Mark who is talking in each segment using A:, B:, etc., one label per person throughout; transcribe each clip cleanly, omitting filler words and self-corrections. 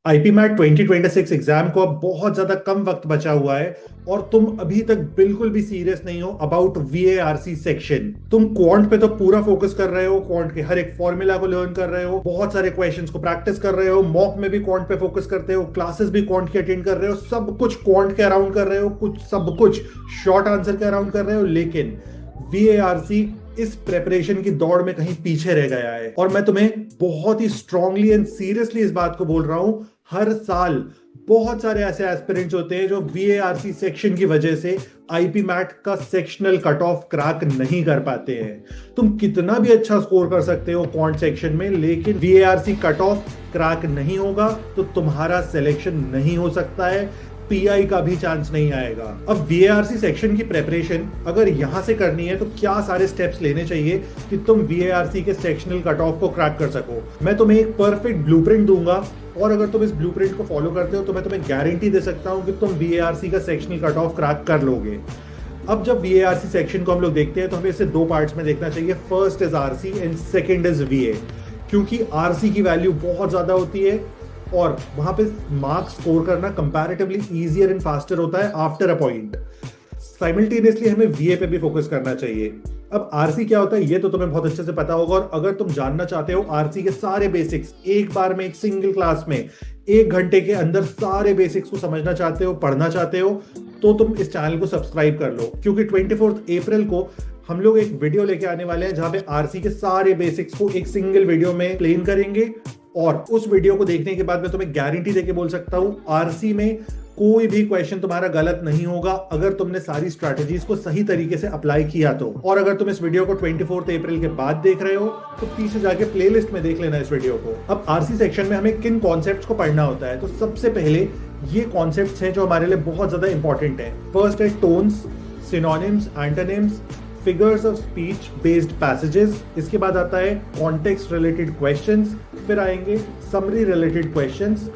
A: IP mat 2026 exam को अब बहुत ज्यादा कम वक्त बचा हुआ है और तुम अभी तक बिल्कुल भी सीरियस नहीं हो अबाउट वीएआरसी सेक्शन। तुम क्वांट पे तो पूरा फोकस कर रहे हो, क्वांट के हर एक फॉर्मूला को लर्न कर रहे हो, बहुत सारे क्वेश्चंस को प्रैक्टिस कर रहे हो, मॉक में भी क्वांट पे फोकस करते हो, क्लासेस भी क्वांट की अटेंड कर रहे हो, सब कुछ क्वांट के अराउंड कर रहे हो, कुछ सब कुछ शॉर्ट आंसर के अराउंड कर रहे हो। लेकिन वीएआरसी इस प्रेपरेशन की दौड़ में कहीं पीछे रह गया है और मैं तुम्हें बहुत ही स्ट्रांगली एंड सीरियसली इस बात को बोल रहा हूं। हर साल बहुत सारे ऐसे एस्पिरेंट्स होते हैं जो वीएआरसी सेक्शन की वजह से आईपी मैट का सेक्शनल कट ऑफ क्रैक नहीं कर पाते हैं। तुम कितना भी अच्छा स्कोर कर सकते हो क्वांट सेक्शन में, लेकिन वीएआरसी कट ऑफ क्रैक नहीं होगा तो तुम्हारा सिलेक्शन नहीं हो सकता है, पीआई का भी चांस नहीं आएगा। अब वीएआरसी सेक्शन की प्रेपरेशन अगर यहां से करनी है तो क्या सारे स्टेप्स लेने चाहिए कि तुम वीएआरसी के सेक्शनल कट ऑफ को क्रैक कर सको। मैं तुम्हें एक परफेक्ट ब्लूप्रिंट दूंगा और अगर तुम इस ब्लूप्रिंट को फॉलो करते हो तो मैं तुम्हें गारंटी दे सकता हूं कि तुम वीएआरसी का सेक्शनल कट ऑफ क्रैक कर लोगे। अब जब वीएआरसी सेक्शन को हम लोग देखते हैं तो हमें इसे दो पार्ट्स में देखना चाहिए। First is RC and second is वीए, क्योंकि आरसी की वैल्यू बहुत ज्यादा होती है और वहां पे मार्क्स स्कोर करना कंपैरेटिवली इजियर एंड फास्टर होता है आफ्टर अ पॉइंट। साइमल्टेनियसली हमें वीए पे भी फोकस करना चाहिए। अब आरसी क्या होता है ये तो तुम्हें बहुत अच्छे से पता होगा, और अगर तुम जानना चाहते हो आरसी के सारे बेसिक्स एक बार में, एक सिंगल क्लास में, 1 घंटे के अंदर सारे बेसिक्स को समझना चाहते हो, पढ़ना चाहते हो, तो तुम इस चैनल को सब्सक्राइब कर लो, क्योंकि 24 अप्रैल को हम लोग एक वीडियो लेके आने वाले हैं जहां पे आरसी के सारे बेसिक्स को एक सिंगल वीडियो में प्लेन करेंगे। और उस वीडियो को देखने के बाद मैं तुम्हें गारंटी देके बोल सकता हूं आरसी में कोई भी क्वेश्चन तुम्हारा गलत नहीं होगा अगर तुमने सारी स्ट्रैटेजीज को सही तरीके से अप्लाई किया तो। और अगर तुम इस वीडियो को 24 अप्रैल के बाद देख रहे हो तो पीछे जाके प्लेलिस्ट में देख लेना इस वीडियो को। अब आरसी सेक्शन में हमें किन कॉन्सेप्ट्स को पढ़ना होता है, तो सबसे पहले ये कॉन्सेप्ट्स हैं जो हमारे लिए बहुत ज्यादा इंपॉर्टेंट है। फर्स्ट है tones, synonyms, antonyms, figures of speech based passages. इसके बाद आता है कॉन्टेक्स्ट रिलेटेड क्वेश्चंस, फिर आएंगे समरी रिलेटेड क्वेश्चंस।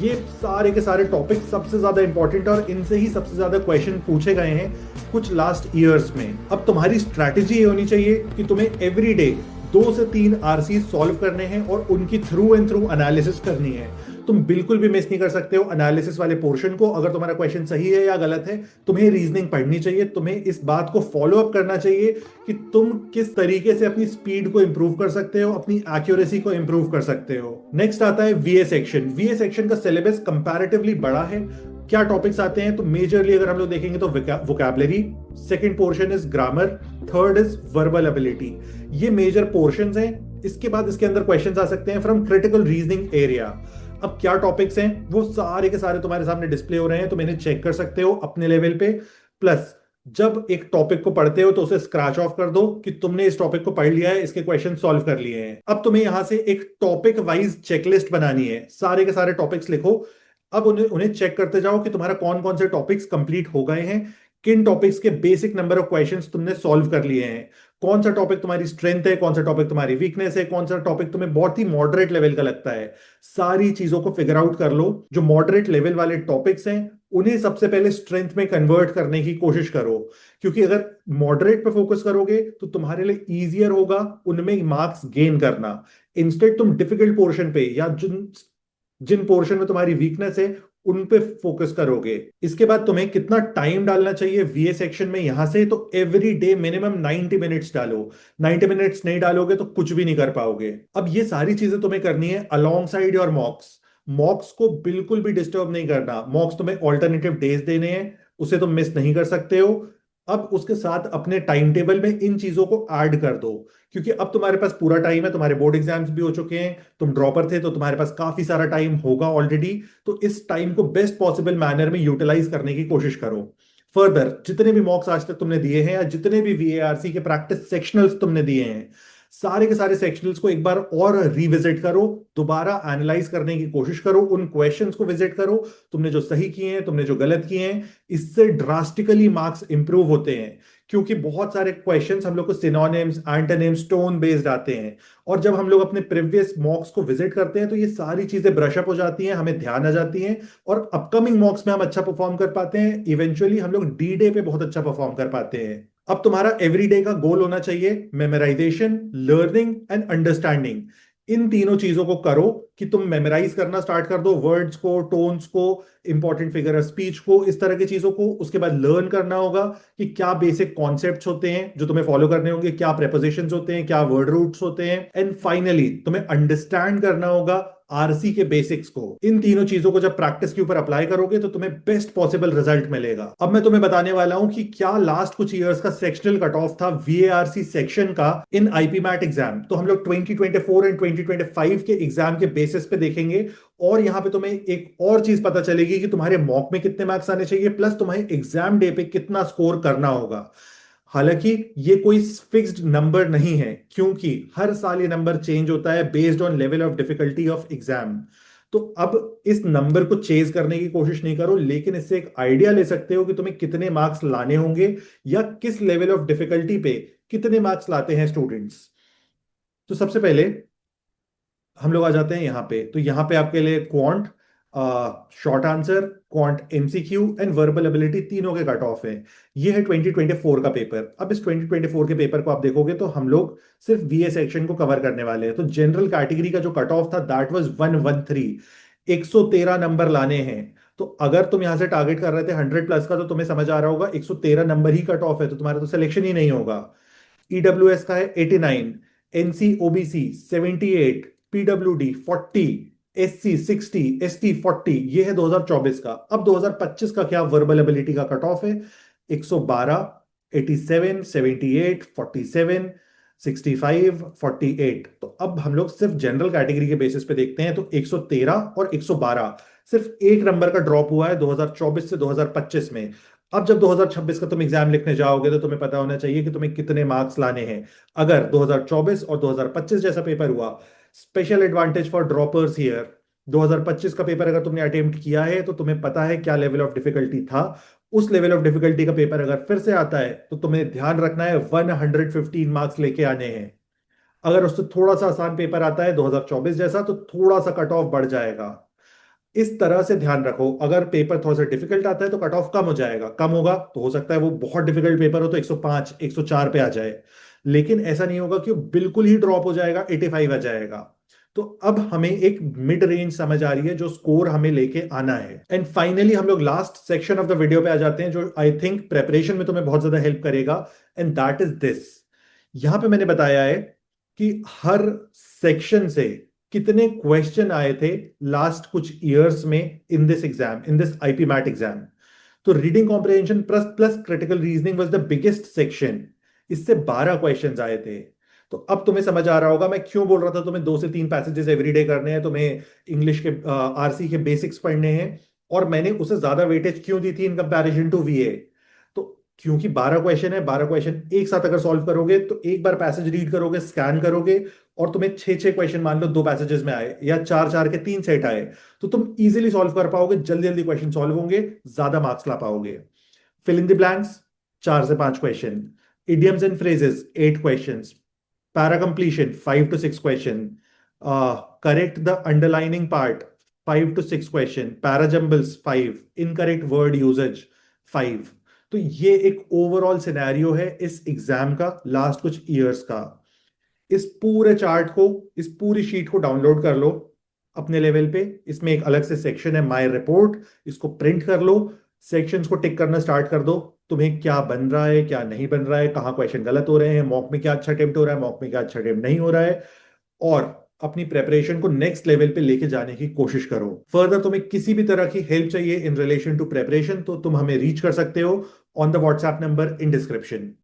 A: ये सारे के सारे टॉपिक सबसे ज्यादा इंपॉर्टेंट और इनसे ही सबसे ज्यादा क्वेश्चन पूछे गए हैं कुछ लास्ट ईयर्स में। अब तुम्हारी स्ट्रैटेजी ये होनी चाहिए कि तुम्हें एवरी डे 2 से 3 आरसी सॉल्व करने हैं और उनकी थ्रू एंड थ्रू एनालिसिस करनी है। तुम बिल्कुल भी मिस नहीं कर सकते हो एनालिसिस वाले पोर्शन को। अगर तुम्हारा क्वेश्चन सही है या गलत है, तुम्हें रीजनिंग पढ़नी चाहिए, तुम्हें इस बात को फॉलो अप करना चाहिए कि तुम किस तरीके से अपनी स्पीड को इंप्रूव कर सकते हो, अपनी एक्यूरेसी को इंप्रूव कर सकते हो। नेक्स्ट आता है वीए सेक्शन। वीए सेक्शन का सिलेबस कंपैरेटिवली बड़ा है। क्या टॉपिक्स आते हैं, तो मेजरली अगर हम लोग देखेंगे तो vocabulary, second portion is grammar, third is verbal ability. ये मेजर पोर्शंस हैं। इसके बाद इसके अंदर क्वेश्चंस आ सकते हैं फ्रॉम क्रिटिकल रीजनिंग एरिया। अब क्या टॉपिक्स हैं वो सारे के सारे तुम्हारे सामने डिस्प्ले हो रहे हैं, तुम इन्हें चेक कर सकते हो अपने लेवल पे। प्लस जब एक टॉपिक को पढ़ते हो तो उसे स्क्रैच ऑफ कर दो कि तुमने इस टॉपिक को पढ़ लिया है, इसके क्वेश्चन सॉल्व कर लिए हैं। अब तुम्हें यहां से एक टॉपिक वाइज चेकलिस्ट बनानी है, सारे के सारे टॉपिक्स लिखो। अब उन्हें उन्हें चेक करते जाओ कि तुम्हारा कौन कौन से टॉपिक्स कंप्लीट हो गए हैं, किन टॉपिक्स के बेसिक नंबर ऑफ क्वेश्चंस तुमने सॉल्व कर लिए हैं, कौन सा टॉपिक तुम्हारी स्ट्रेंथ है, कौन सा टॉपिक तुम्हारी वीकनेस है, कौन सा टॉपिक तुम्हें बहुत ही मॉडरेट लेवल का लगता है। सारी चीजों को फिगर आउट कर लो। जो मॉडरेट लेवल वाले टॉपिक्स हैं उन्हें सबसे पहले स्ट्रेंथ में कन्वर्ट करने की कोशिश करो, क्योंकि अगर मॉडरेट पे फोकस करोगे तो तुम्हारे लिए इजियर होगा उनमें मार्क्स गेन करना। इंस्टेड तुम डिफिकल्ट पोर्शन पे या जिन जिन पोर्शन में तुम्हारी वीकनेस है उन पे फोकस करोगे। इसके बाद तुम्हें कितना टाइम डालना चाहिए वीए सेक्शन में, यहां से तो एवरी डे मिनिमम 90 मिनट्स डालो। 90 मिनट्स नहीं डालोगे तो कुछ भी नहीं कर पाओगे। अब ये सारी चीजें तुम्हें करनी है अलोंग साइड योर मॉक्स। मॉक्स को बिल्कुल भी डिस्टर्ब नहीं करना। मॉक्स तुम्हें ऑल्टरनेटिव डेज देने हैं, उसे तुम मिस नहीं कर सकते हो। अब उसके साथ अपने टाइम टेबल में इन चीजों को ऐड कर दो, क्योंकि अब तुम्हारे पास पूरा टाइम है। तुम्हारे बोर्ड एग्जाम्स भी हो चुके हैं, तुम ड्रॉपर थे तो तुम्हारे पास काफी सारा टाइम होगा ऑलरेडी। तो इस टाइम को बेस्ट पॉसिबल मैनर में यूटिलाइज करने की कोशिश करो। फर्दर जितने भी मॉक्स आज तक तुमने दिए हैं या जितने भी वीएआरसी के प्रैक्टिस सेक्शनल्स तुमने दिए हैं, सारे के सारे सेक्शनल्स को एक बार और रिविजिट करो, दोबारा एनालाइज करने की कोशिश करो, उन क्वेश्चंस को विजिट करो, तुमने जो सही किए हैं, तुमने जो गलत किए हैं। इससे ड्रास्टिकली मार्क्स इंप्रूव होते हैं, क्योंकि बहुत सारे क्वेश्चंस हम लोग को सिनोनिम्स, एंटोनिम्स, टोन बेस्ड आते हैं। और जब हम लोग अपने प्रीवियस मॉक्स को विजिट करते हैं तो ये सारी चीजें ब्रश अप हो जाती हैं, हमें ध्यान आ जाती हैं और अपकमिंग मॉक्स में हम अच्छा परफॉर्म कर पाते हैं। इवेंचुअली हम लोग डी डे पे बहुत अच्छा परफॉर्म कर पाते हैं। अब तुम्हारा एवरीडे का गोल होना चाहिए मेमोराइजेशन, लर्निंग एंड अंडरस्टैंडिंग। इन तीनों चीजों को करो कि तुम मेमोराइज करना स्टार्ट कर दो, वर्ड्स को, टोन्स को, इंपॉर्टेंट फिगर ऑफ स्पीच को, इस तरह की चीजों को। उसके बाद लर्न करना होगा कि क्या बेसिक कॉन्सेप्ट्स होते हैं जो तुम्हें फॉलो करने होंगे, क्या प्रेपोजिशंस होते हैं, क्या वर्ड रूट्स होते हैं, एंड फाइनली तुम्हें अंडरस्टैंड करना होगा आरसी के बेसिक्स को। इन तीनों चीजों को जब प्रैक्टिस के ऊपर अप्लाई करोगे तो तुम्हें बेस्ट पॉसिबल रिजल्ट मिलेगा। अब मैं तुम्हें बताने वाला हूं कि क्या लास्ट कुछ इयर्स का सेक्शनल कट ऑफ था वीएआरसी सेक्शन का इन आईपी मैट एग्जाम। तो हम लोग 2024 एंड 2025 के एग्जाम के बेसिस पे देखेंगे, और यहां पे तुम्हें एक और चीज पता चलेगी कि तुम्हारे मॉक में कितने मार्क्स आने चाहिए, प्लस तुम्हें एग्जाम डे पे कितना स्कोर करना होगा। हालांकि ये कोई फिक्स्ड नंबर नहीं है, क्योंकि हर साल ये नंबर चेंज होता है based on level of difficulty of exam. तो अब इस नंबर को चेज करने की कोशिश नहीं करो, लेकिन इससे एक आइडिया ले सकते हो कि तुम्हें कितने मार्क्स लाने होंगे या किस लेवल ऑफ डिफिकल्टी पे कितने मार्क्स लाते हैं स्टूडेंट्स। तो सबसे पहले हम लोग आ जाते हैं यहाँ पे। तो यहाँ पे आपके लिए quant, short answer, quant MCQ and verbal ability तीनों के कट ऑफ है। ये है 2024 का पेपर। अब इस 2024 के पेपर को आप देखोगे तो हम लोग सिर्फ बीए सेक्शन को कवर करने वाले हैं। तो जनरल कैटेगरी का जो कट ऑफ था दैट वाज 113, 113 नंबर लाने हैं। तो अगर तुम यहां से टारगेट कर रहे थे 100 प्लस का, तो तुम्हें समझ आ रहा होगा 113 नंबर ही कट ऑफ है, तो तुम्हारा तो सिलेक्शन ही नहीं होगा। ईडब्ल्यूएस का है 89, NC OBC 78, PWD 40, SC 60, ST 40। ये है 2024 का। अब 2025 का क्या वर्बल एबिलिटी का कट ऑफ है? 112, 87, 78, 47, 65, 48। तो अब हम लोग सिर्फ जनरल कैटेगरी के बेसिस पे देखते हैं। तो 113 और 112, सिर्फ एक नंबर का ड्रॉप हुआ है 2024 से 2025 में। अब जब 2026 का तुम एग्जाम लिखने जाओगे तो तुम्हें पता होना चाहिए कि तुम्हें कितने मार्क्स लाने हैं। अगर 2024 और 2025 जैसा पेपर हुआ, special advantage for droppers here, 2025 का पेपर अगर तुमने अटेम्प्ट किया है तो तुम्हें पता है क्या लेवल ऑफ डिफिकल्टी था। उस लेवल ऑफ डिफिकल्टी का पेपर अगर फिर से आता है तो तुम्हें ध्यान रखना है 115 मार्क्स लेके आने हैं। अगर उससे थोड़ा सा आसान पेपर आता है 2024 जैसा, तो थोड़ा सा कट ऑफ बढ़ जाएगा। इस तरह से ध्यान रखो। अगर पेपर थोड़ा सा डिफिकल्ट आता है तो कट ऑफ कम हो जाएगा। कम होगा तो हो सकता है वो बहुत डिफिकल्ट पेपर हो तो 105, 104 पे आ जाए, लेकिन ऐसा नहीं होगा कि वो बिल्कुल ही ड्रॉप हो जाएगा, 85 आ जाएगा। तो अब हमें एक मिड रेंज समझ आ रही है जो स्कोर हमें लेके आना है। एंड फाइनली हम लोग last section of the video पे आ जाते हैं जो आई थिंक प्रेपरेशन में तुम्हें बहुत ज्यादा हेल्प करेगा, एंड दैट इज दिस। यहां पे मैंने बताया है कि हर सेक्शन से कितने क्वेश्चन आए थे लास्ट कुछ ईयर्स में in this exam, in this IPMAT exam. तो reading comprehension plus plus critical reasoning was the biggest section. इससे 12 क्वेश्चंस आए थे। तो अब तुम्हें समझ आ रहा होगा मैं क्यों बोल रहा था तुम्हें 2 से 3 पैसेजेस एवरीडे करने हैं, तुम्हें इंग्लिश के आरसी के बेसिक्स पढ़ने हैं, और मैंने उसे ज्यादा वेटेज क्यों दी थी इन कंपैरिजन टू वीए। तो क्योंकि 12 क्वेश्चन है, 12 क्वेश्चन एक साथ अगर सॉल्व करोगे तो एक बार पैसेज रीड करोगे, स्कैन करोगे, और तुम्हें 6 6 क्वेश्चन मान लो 2 पैसेजेस में आए, या 4 4 के 3 सेट आए, तो तुम इजीली सॉल्व कर पाओगे, जल्दी जल्दी क्वेश्चन सॉल्व होंगे, ज्यादा मार्क्स ला पाओगे। फिल इन द ब्लैंक्स 4 से 5 question, idioms and phrases 8 questions, para completion 5 to 6 question, correct the underlining part 5 to 6 question, para jumbles 5, incorrect word usage 5। तो ये एक ओवरऑल सिनेरियो है इस एग्जाम का लास्ट कुछ इयर्स का। इस पूरे चार्ट को, इस पूरी शीट को डाउनलोड कर लो अपने लेवल पे। इसमें एक अलग से सेक्शन है माय रिपोर्ट, इसको प्रिंट कर लो, सेक्शंस को टिक करना स्टार्ट कर दो। तुम्हें क्या बन रहा है, क्या नहीं बन रहा है, कहाँ क्वेश्चन गलत हो रहे हैं, मॉक में क्या अच्छा अटेम्प्ट हो रहा है, मॉक में क्या अच्छा अटेम्प्ट नहीं हो रहा है, और अपनी प्रेपरेशन को नेक्स्ट लेवल पे लेके जाने की कोशिश करो। फर्दर तुम्हें किसी भी तरह की हेल्प चाहिए इन रिलेशन टू प्रेपरेशन तो तुम हमें रीच कर सकते हो on the WhatsApp number in description.